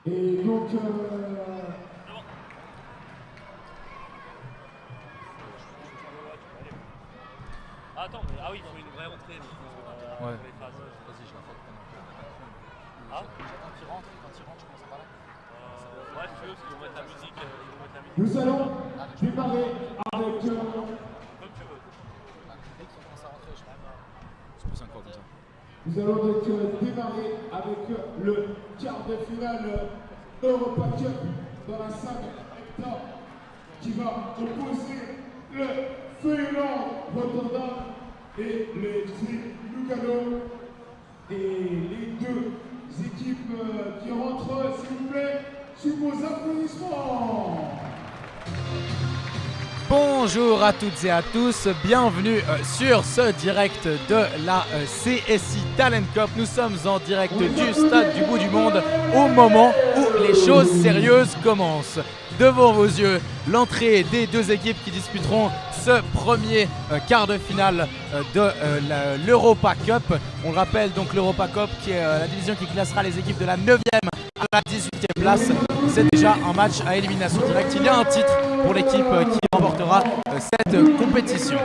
Et donc, attends, mais oui, il faut une vraie entrée. Ouais. Vas-y, je la fais. Ah J'attends qu'il rentre, et quand il rentre, je commence à parler. Ouais, si tu veux, parce qu'ils vont mettre la musique. nous allons démarrer avec... Comme tu veux. Dès qu'il commence à rentrer, je pousse encore comme ça. Nous allons donc démarrer avec le quart de finale Europa Cup dans la salle Hector qui va opposer le Feyenoord Rotterdam et le FC Lugano. Et les deux équipes qui rentrent, s'il vous plaît, sous vos applaudissements. Bonjour à toutes et à tous, bienvenue sur ce direct de la CSI Talent Cup. Nous sommes en direct du stade du bout du monde au moment où les choses sérieuses commencent. Devant vos yeux, l'entrée des deux équipes qui disputeront ce premier quart de finale de l'Europa Cup. On le rappelle, donc l'Europa Cup qui est la division qui classera les équipes de la 9e à la 18e place. C'est déjà un match à élimination directe. Il y a un titre pour l'équipe qui remportera cette compétition.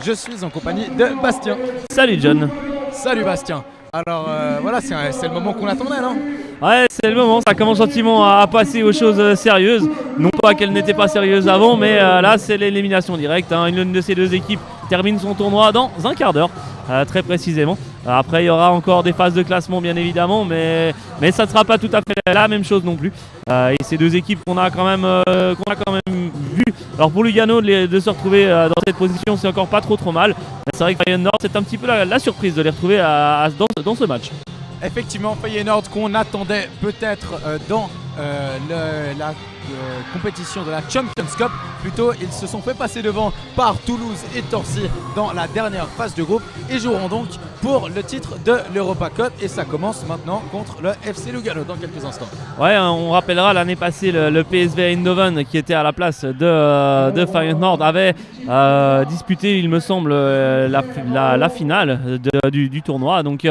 Je suis en compagnie de Bastien. Salut John. Salut Bastien. Alors voilà, c'est le moment qu'on attendait, non? Ouais, c'est le moment, ça commence gentiment à passer aux choses sérieuses. Non pas qu'elles n'étaient pas sérieuses avant, mais là c'est l'élimination directe. Une de ces deux équipes termine son tournoi dans un quart d'heure, très précisément. Après il y aura encore des phases de classement bien évidemment, mais ça ne sera pas tout à fait la même chose non plus. Et ces deux équipes qu'on a quand même vu. Alors pour Lugano de se retrouver dans cette position, c'est encore pas trop mal. C'est vrai que Feyenoord, c'est un petit peu la surprise de les retrouver dans ce match. Effectivement, Feyenoord qu'on attendait peut-être dans la compétition de la Champions Cup. Plutôt, ils se sont fait passer devant par Toulouse et Torcy dans la dernière phase de groupe et joueront donc pour le titre de l'Europa Cup. Et ça commence maintenant contre le FC Lugano dans quelques instants. Ouais, on rappellera l'année passée le PSV Eindhoven qui était à la place de Feyenoord avait disputé, il me semble, la finale du tournoi. Donc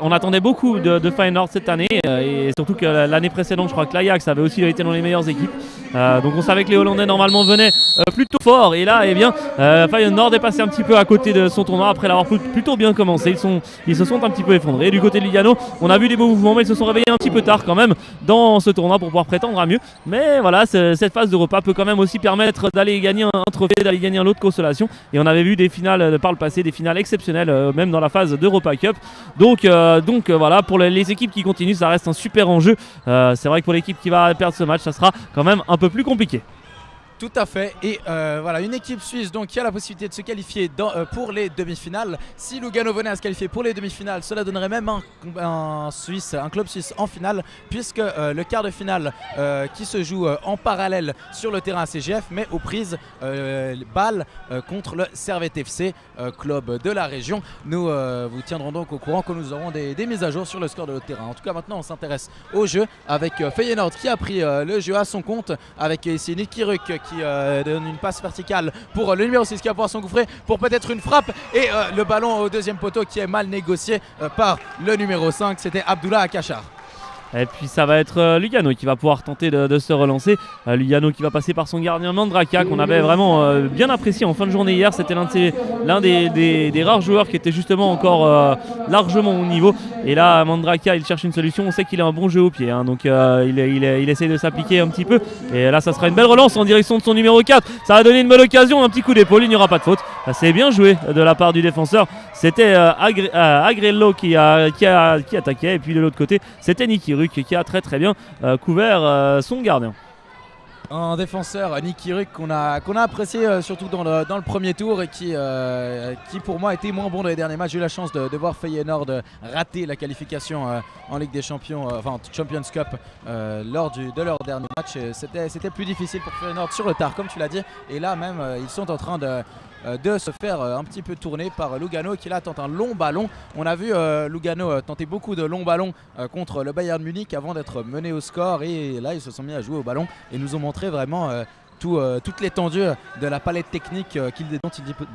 on attendait beaucoup de Feyenoord cette année et surtout que l'année précédente, je crois que l'Ajax avait aussi été dans les meilleures équipes. Donc on savait que les Hollandais normalement venaient plutôt fort et là, eh bien, Feyenoord est passé un petit peu à côté de son tournoi après l'avoir plutôt bien commencé. Ils se sont un petit peu effondrés. Du côté de Lugano, on a vu des beaux mouvements, mais ils se sont réveillés un petit peu tard quand même dans ce tournoi pour pouvoir prétendre à mieux. Mais voilà, cette phase d'Europa peut quand même aussi permettre d'aller gagner un trophée, d'aller gagner un lot de consolation. Et on avait vu des finales par le passé, des finales exceptionnelles, même dans la phase d'Europa Cup. Donc voilà, pour les équipes qui continuent, ça reste un super enjeu. C'est vrai que pour l'équipe qui va perdre ce match, ça sera quand même un peu plus compliqué. Tout à fait, et voilà, une équipe suisse donc qui a la possibilité de se qualifier pour les demi-finales. Si Lugano venait à se qualifier pour les demi-finales, cela donnerait même un club suisse en finale, puisque le quart de finale qui se joue en parallèle sur le terrain CGF, mais aux prises Bâle contre le Servette FC, club de la région. Nous vous tiendrons donc au courant quand nous aurons des mises à jour sur le score de notre terrain. En tout cas, maintenant on s'intéresse au jeu avec Feyenoord qui a pris le jeu à son compte, avec ici Niki Ruck qui donne une passe verticale pour le numéro 6 qui va pouvoir s'engouffrer pour peut-être une frappe et le ballon au deuxième poteau qui est mal négocié par le numéro 5, c'était Abdullah Akachar. Et puis ça va être Lugano qui va pouvoir tenter de se relancer. Lugano qui va passer par son gardien Mandraka qu'on avait vraiment bien apprécié en fin de journée hier. C'était l'un des rares joueurs qui était justement encore largement au niveau. Et là Mandraka il cherche une solution. On sait qu'il a un bon jeu au pied, donc il essaie de s'appliquer un petit peu. Et là ça sera une belle relance en direction de son numéro 4. Ça va donner une bonne occasion, un petit coup d'épaule, il n'y aura pas de faute. C'est bien joué de la part du défenseur. C'était Agrello qui attaquait. Et puis de l'autre côté c'était Niki Ruck qui a très bien couvert son gardien. Un défenseur, Niki Ruck, qu'on a apprécié surtout dans le premier tour et qui pour moi était moins bon dans les derniers matchs. J'ai eu la chance de voir Feyenoord rater la qualification en Ligue des Champions, enfin Champions Cup lors de leur dernier match. C'était plus difficile pour Feyenoord sur le tard, comme tu l'as dit. Et là même, ils sont en train de se faire un petit peu tourner par Lugano qui là tente un long ballon. On a vu Lugano tenter beaucoup de longs ballons contre le Bayern Munich avant d'être mené au score, et là ils se sont mis à jouer au ballon et nous ont montré vraiment toute l'étendue de la palette technique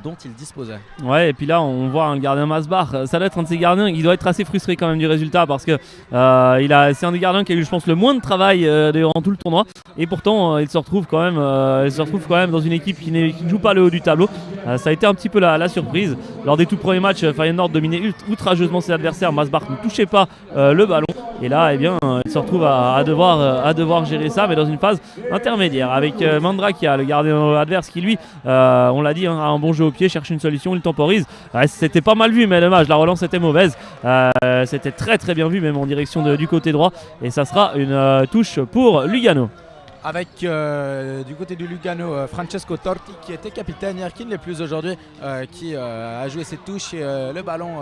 dont il disposait. Ouais, et puis là on voit un gardien Masbar, ça doit être un de ces gardiens, il doit être assez frustré quand même du résultat parce que c'est un des gardiens qui a eu je pense le moins de travail durant tout le tournoi et pourtant il se retrouve quand même dans une équipe qui ne joue pas le haut du tableau. Ça a été un petit peu la surprise. Lors des tout premiers matchs, Feyenoord dominait outrageusement ses adversaires, Masbar ne touchait pas le ballon et là il se retrouve à devoir gérer ça mais dans une phase intermédiaire avec Mandrakia, le gardien adverse qui lui, on l'a dit, a un bon jeu au pied, cherche une solution, il temporise. C'était pas mal vu mais dommage, la relance était mauvaise. C'était très très bien vu même en direction du côté droit et ça sera une touche pour Lugano. Avec du côté du Lugano, Francesco Torti qui était capitaine hier, qui ne l'est plus aujourd'hui, qui a joué ses touches et le ballon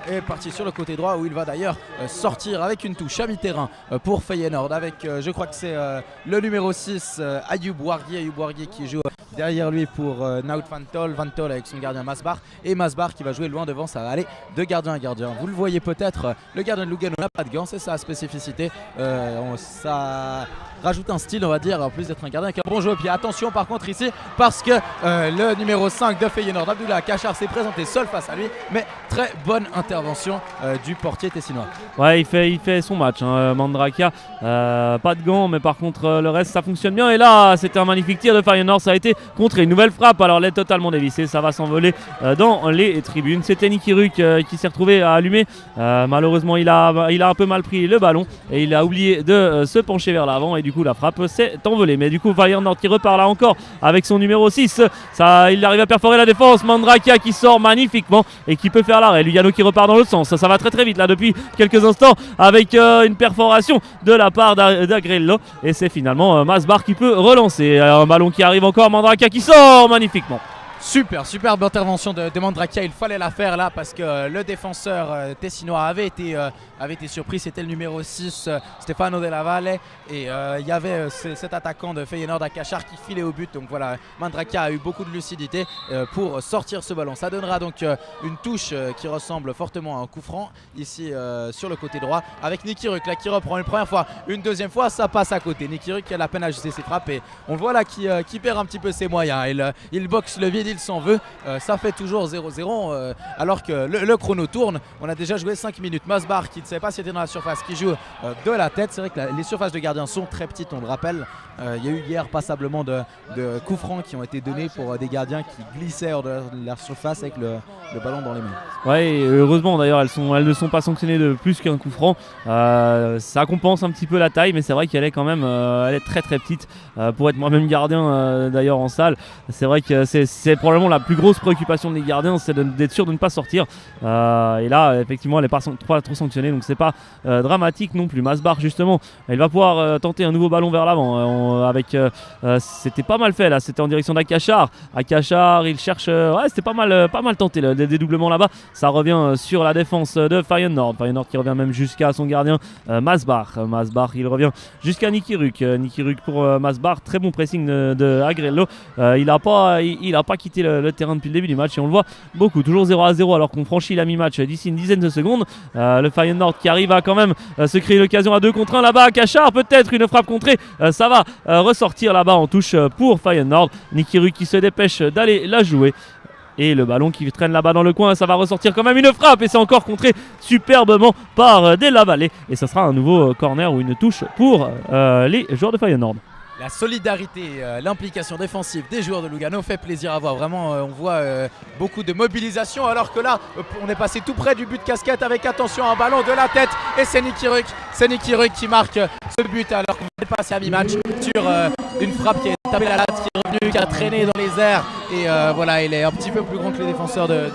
est parti sur le côté droit où il va d'ailleurs sortir avec une touche à mi-terrain pour Feyenoord avec je crois que c'est le numéro 6 Ayoub Wargui qui joue derrière lui pour Naut Vantol avec son gardien Masbar et Masbar qui va jouer loin devant, ça va aller de gardien à gardien. Vous le voyez peut-être, le gardien de Lugano n'a pas de gants, c'est sa spécificité, ça rajoute un style on va dire en plus d'être un gardien avec un bon jeu au pied. Attention par contre ici parce que le numéro 5 de Feyenoord, Abdullah Kachar, s'est présenté seul face à lui mais très bonne intervention du portier tessinois. Ouais, il fait son match Mandrakia, pas de gants mais par contre le reste ça fonctionne bien et là c'était un magnifique tir de Feyenoord, ça a été contre une nouvelle frappe, alors elle est totalement dévissée, ça va s'envoler dans les tribunes. C'était Nicky Ruck qui s'est retrouvé à allumer, malheureusement il a un peu mal pris le ballon et il a oublié de se pencher vers l'avant et du coup la frappe s'est envolée. Mais du coup Feyenoord qui repart là encore avec son numéro 6, il arrive à perforer la défense, Mandrakia qui sort magnifiquement et qui peut faire l'arrêt, Lugano qui repart dans l'autre sens, ça va très très vite là depuis quelques instants avec une perforation de la part d'Agrello et c'est finalement Masbar qui peut relancer, un ballon qui arrive encore, Mandrakia qui sort magnifiquement. Superbe intervention de Mandrakia, il fallait la faire là parce que le défenseur tessinois avait été surpris, c'était le numéro 6 Stefano Della Valle et il y avait cet attaquant de Feyenoord Kachar qui filait au but, donc voilà, Mandrakia a eu beaucoup de lucidité pour sortir ce ballon. Ça donnera donc une touche qui ressemble fortement à un coup franc ici sur le côté droit avec Nicky Ruck là qui reprend une première fois, une deuxième fois ça passe à côté. Nicky Ruck qui a la peine à ajuster ses frappes et on le voit là qui perd un petit peu ses moyens, il boxe le vide, il s'en veut, ça fait toujours 0-0 alors que le chrono tourne. On a déjà joué 5 minutes. Masbar qui ne savait pas si était dans la surface, qui joue de la tête. C'est vrai que les surfaces de gardiens sont très petites, on le rappelle. Il y a eu hier passablement de coups francs qui ont été donnés pour des gardiens qui glissaient hors de la surface avec le ballon dans les mains. Ouais, et heureusement d'ailleurs elles ne sont pas sanctionnées de plus qu'un coup franc. Ça compense un petit peu la taille, mais c'est vrai qu'elle est quand même elle est très très petite pour être moi-même gardien d'ailleurs en salle. C'est vrai que c'est probablement la plus grosse préoccupation des gardiens, c'est d'être sûr de ne pas sortir. Et là effectivement elle n'est pas trop sanctionnée, donc c'est pas dramatique non plus. Masbar justement, il va pouvoir tenter un nouveau ballon vers l'avant. C'était pas mal fait là, c'était en direction d'Akachar. Akachar il cherche, c'était pas mal tenté le dédoublement là-bas. Ça revient sur la défense de Feyenoord qui revient même jusqu'à son gardien Masbar il revient jusqu'à Nicky Ruck pour Masbar, très bon pressing de Agrello. Il a pas quitté le terrain depuis le début du match et on le voit beaucoup, toujours 0-0 alors qu'on franchit la mi-match d'ici une dizaine de secondes. Le Feyenoord qui arrive à quand même se créer l'occasion à 2 contre 1 là-bas. Akachar peut-être une frappe contrée, ça va ressortir là-bas en touche pour Feyenoord. Nicky Ruck qui se dépêche d'aller la jouer. Et le ballon qui traîne là-bas dans le coin, ça va ressortir quand même une frappe et c'est encore contré superbement par Della Valle. Et ça sera un nouveau corner ou une touche pour les joueurs de Feyenoord. La solidarité, l'implication défensive des joueurs de Lugano fait plaisir à voir. Vraiment, on voit beaucoup de mobilisation alors que là, on est passé tout près du but casquette avec attention un ballon de la tête et c'est Nicky Ruck qui marque ce but alors qu'on est passé à mi-match sur une frappe qui a tapé la latte, qui est revenue, qui a traîné dans les airs et voilà, il est un petit peu plus grand que les défenseurs de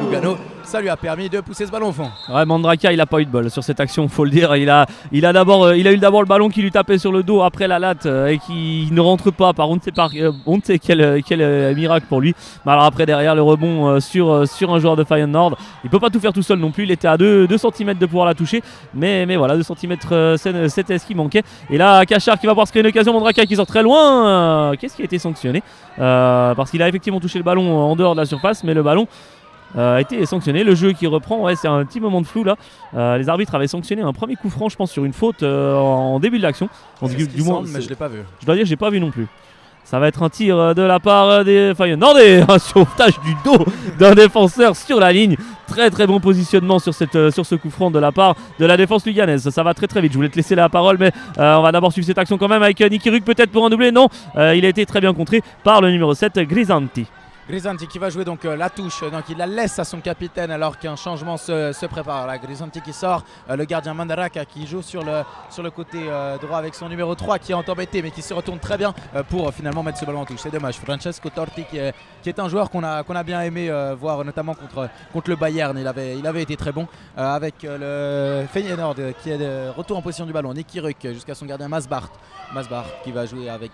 Lugano. Ça lui a permis de pousser ce ballon au fond. Ouais, Mandrakia il a pas eu de bol sur cette action, faut le dire. Il a eu d'abord le ballon qui lui tapait sur le dos après la latte et qui ne rentre pas par on ne sait quel miracle pour lui. Mais alors après derrière le rebond sur un joueur de Feyenoord, il peut pas tout faire tout seul non plus. Il était à 2 cm de pouvoir la toucher, mais voilà, 2 cm c'était ce qui manquait. Et là Kachar qui va pouvoir se créer une occasion, Mandrakia qui sort très loin. Qu'est-ce qui a été sanctionné parce qu'il a effectivement touché le ballon en dehors de la surface, mais le ballon a été sanctionné. Le jeu qui reprend, c'est un petit moment de flou là. Les arbitres avaient sanctionné un premier coup franc, je pense, sur une faute en début de l'action. Du moins, mais je l'ai pas vu. Je dois dire, j'ai pas vu non plus. Ça va être un tir de la part des Feyenoordais, un sauvetage du dos d'un défenseur sur la ligne. Très très bon positionnement sur ce coup franc de la part de la défense luganaise. Ça va très très vite, je voulais te laisser la parole, mais on va d'abord suivre cette action quand même avec Niki Ruk peut-être pour un doublé. Non, il a été très bien contré par le numéro 7 Grisanti. Grisanti qui va jouer donc la touche, donc il la laisse à son capitaine alors qu'un changement se prépare. Là, Grisanti qui sort, le gardien Mandaraka qui joue sur le côté droit avec son numéro 3 qui est embêté mais qui se retourne très bien pour finalement mettre ce ballon en touche. C'est dommage. Francesco Torti qui est un joueur qu'on a bien aimé voir notamment contre le Bayern. Il avait été très bon avec le Feyenoord qui est de retour en position du ballon. Niki Ruk jusqu'à son gardien Masbart qui va jouer avec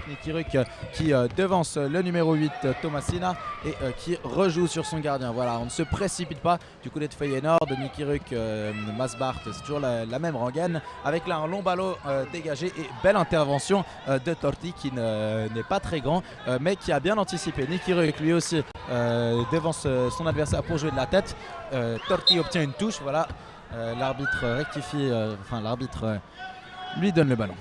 Niki Ruk qui devance le numéro 8 Thomasina et qui rejoue sur son gardien. Voilà, on ne se précipite pas du côté de Feyenoord. Niki Ruk, Masbart, c'est toujours la même rengaine avec là un long ballon dégagé et belle intervention de Torti qui n'est pas très grand mais qui a bien anticipé. Niki Ruk lui aussi devance son adversaire pour jouer de la tête. Torti obtient une touche. Voilà, l'arbitre rectifie, l'arbitre lui donne le ballon.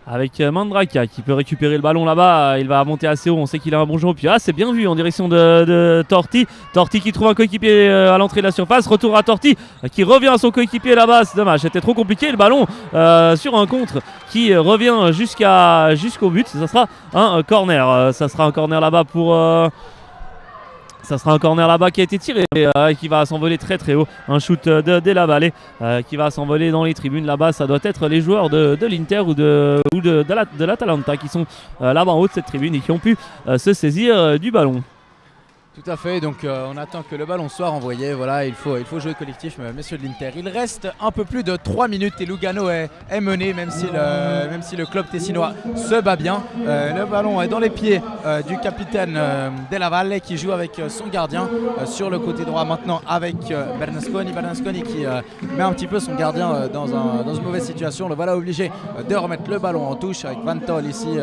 Avec Mandraka qui peut récupérer le ballon là-bas, il va monter assez haut, on sait qu'il a un bon jeu. Puis c'est bien vu en direction de Torti. Torti qui trouve un coéquipier à l'entrée de la surface, retour à Torti qui revient à son coéquipier là-bas. C'est dommage, c'était trop compliqué le ballon sur un contre qui revient jusqu'au but. Ça sera un corner, ça sera un corner là-bas pour... Ça sera un corner là-bas qui a été tiré qui va s'envoler très très haut. Un shoot de Della Valle qui va s'envoler dans les tribunes là-bas. Ça doit être les joueurs de l'Inter ou de l'Atalanta qui sont là-bas en haut de cette tribune et qui ont pu se saisir du ballon. Tout à fait, donc on attend que le ballon soit renvoyé. Voilà, il faut jouer collectif, messieurs de l'Inter. Il reste un peu plus de 3 minutes et Lugano est mené, même si le club tessinois se bat bien. Le ballon est dans les pieds du capitaine Della Valle qui joue avec son gardien sur le côté droit maintenant avec Bernasconi qui met un petit peu son gardien dans une mauvaise situation. Le voilà obligé de remettre le ballon en touche avec Van Tol ici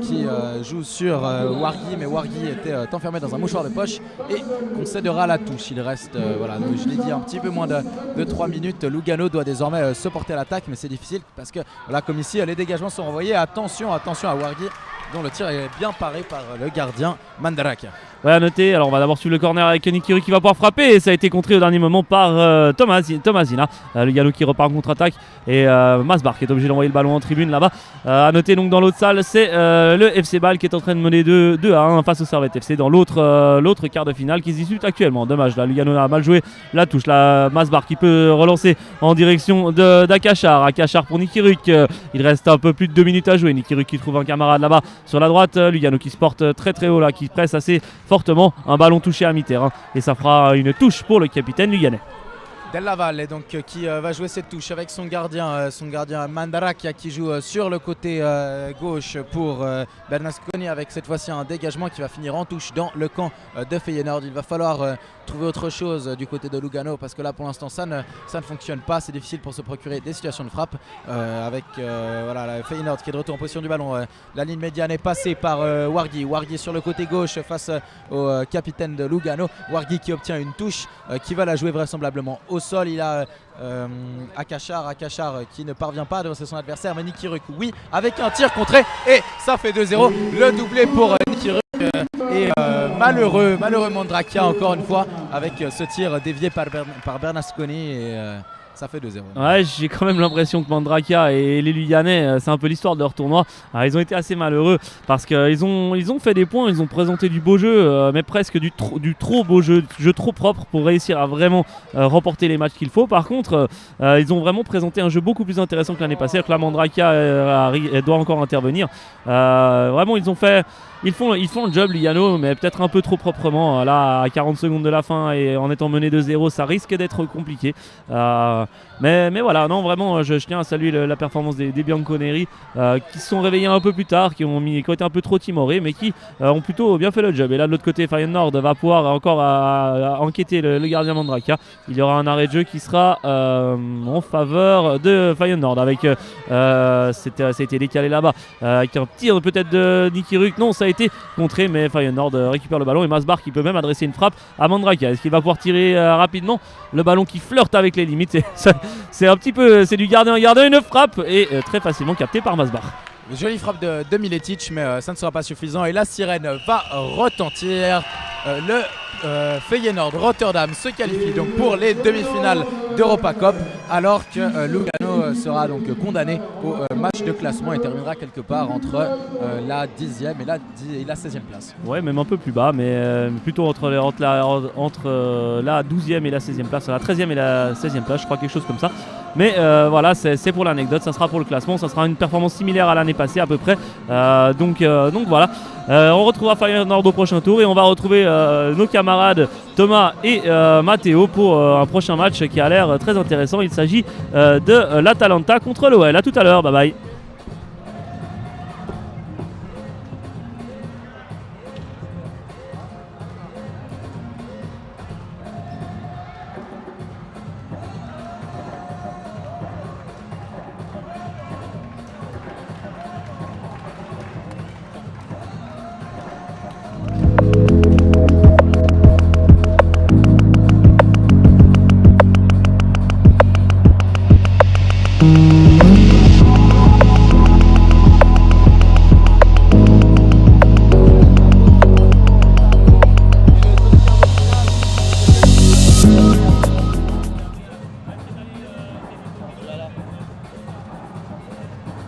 qui joue sur Wargui, mais Wargui était enfermé dans un mouchoir de poche et concédera la touche. Il reste, je l'ai dit, un petit peu moins de 3 minutes. Lugano doit désormais se porter à l'attaque, mais c'est difficile parce que, voilà, comme ici, les dégagements sont renvoyés. Attention à Wargui, dont le tir est bien paré par le gardien Mandaraka. Ouais, à noter, alors on va d'abord suivre le corner avec Niki Ruk qui va pouvoir frapper et ça a été contré au dernier moment par Thomasina. Lugano qui repart en contre-attaque et Masbar qui est obligé d'envoyer le ballon en tribune là-bas. À noter donc dans l'autre salle, c'est le FC Bâle qui est en train de mener 2-1 face au Servette FC dans l'autre quart de finale qui se dispute actuellement. Dommage, là Lugano a mal joué la touche. Là Masbar qui peut relancer en direction d'Akachar. Akachar pour Niki Ruk. Il reste un peu plus de 2 minutes à jouer. Niki Ruk qui trouve un camarade là-bas sur la droite. Lugano qui se porte très très haut là, qui presse assez fortement, un ballon touché à mi-terrain et ça fera une touche pour le capitaine luganais. Della Valle donc qui va jouer cette touche avec son gardien Mandaraka qui joue sur le côté gauche pour Bernasconi avec cette fois-ci un dégagement qui va finir en touche dans le camp de Feyenoord. Il va falloir trouver autre chose du côté de Lugano parce que là pour l'instant ça ne fonctionne pas. C'est difficile pour se procurer des situations de frappe avec la Feyenoord qui est de retour en position du ballon. La ligne médiane est passée par Wargui sur le côté gauche face au capitaine de Lugano. Wargui qui obtient une touche qui va la jouer vraisemblablement au sol. Il a Akachar qui ne parvient pas à devancer son adversaire, mais Niki Ruk oui avec un tir contré et ça fait 2-0. Le doublé pour Niki Ruk et malheureux Mandraka encore une fois avec ce tir dévié par Bernasconi et ça fait 2-0. Ouais, j'ai quand même l'impression que Mandraka et les Luganais, c'est un peu l'histoire de leur tournoi. Alors, ils ont été assez malheureux parce qu'ils ont fait des points, ils ont présenté du beau jeu, mais presque du trop beau jeu trop propre pour réussir à vraiment remporter les matchs qu'il faut. Par contre, ils ont vraiment présenté un jeu beaucoup plus intéressant que l'année passée. Alors que la Mandraka doit encore intervenir. Vraiment, ils font le job Lugano, mais peut-être un peu trop proprement. Là, à 40 secondes de la fin et en étant mené 2-0, ça risque d'être compliqué. Mais voilà, non, vraiment, je tiens à saluer la performance des Bianconeri qui se sont réveillés un peu plus tard, qui ont été un peu trop timorés, mais qui ont plutôt bien fait le job. Et là, de l'autre côté, Feyenoord va pouvoir encore enquêter le gardien Mandraka. Il y aura un arrêt de jeu qui sera en faveur de Feyenoord. Ça a été décalé là-bas avec un tir peut-être de Niki Ruk. Non, ça a été contré, mais Feyenoord récupère le ballon et Masbar qui peut même adresser une frappe à Mandraka. Est-ce qu'il va pouvoir tirer rapidement le ballon qui flirte avec les limites? C'est un petit peu, c'est du gardien à gardien, une frappe et très facilement capté par Masbar. Jolie frappe de Miletic, mais ça ne sera pas suffisant. Et la sirène va retentir. Le Feyenoord Rotterdam se qualifie donc pour les demi-finales d'Europa Cup, alors que Lugano sera donc condamné au match de classement et terminera quelque part entre la 10e et la 16e place. Ouais, même un peu plus bas, mais plutôt entre la 12e et la 16e place, la 13e et la 16e place, je crois, quelque chose comme ça. Mais voilà, c'est pour l'anecdote, ça sera pour le classement, ça sera une performance similaire à l'année passée à peu près. Donc voilà, on retrouvera Feyenoord au prochain tour et on va retrouver nos camarades Thomas et Matteo pour un prochain match qui a l'air très intéressant. Il s'agit de l'Atalanta contre l'OL. A tout à l'heure, bye bye. Mm-hmm.